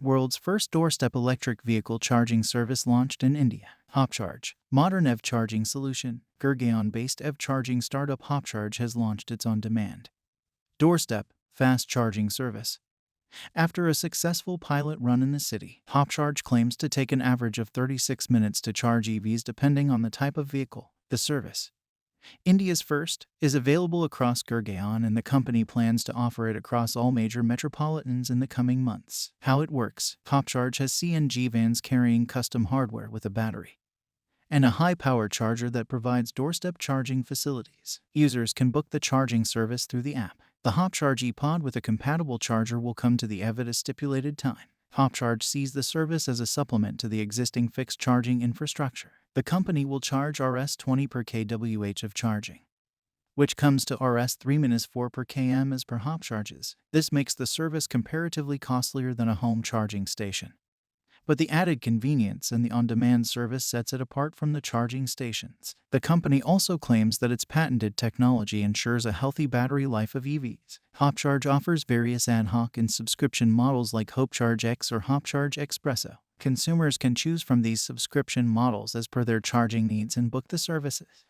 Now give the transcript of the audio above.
World's first doorstep electric vehicle charging service launched in India. Hopcharge, modern EV charging solution. Gurgaon-based EV charging startup Hopcharge has launched its on-demand doorstep fast charging service. After a successful pilot run in the city, Hopcharge claims to take an average of 36 minutes to charge EVs depending on the type of vehicle. The service, India's first, is available across Gurgaon, and the company plans to offer it across all major metropolitans in the coming months. How it works: Hopcharge has CNG vans carrying custom hardware with a battery and a high-power charger that provides doorstep charging facilities. Users can book the charging service through the app. The Hopcharge e-pod with a compatible charger will come to the EV at a stipulated time. Hopcharge sees the service as a supplement to the existing fixed charging infrastructure. The company will charge Rs 20 per kWh of charging, which comes to Rs 3-4 per km as per Hopcharge's. This makes the service comparatively costlier than a home charging station. But the added convenience and the on-demand service sets it apart from the charging stations. The company also claims that its patented technology ensures a healthy battery life of EVs. Hopcharge offers various ad hoc and subscription models like Hopcharge X or Hopcharge Expresso. Consumers can choose from these subscription models as per their charging needs and book the services.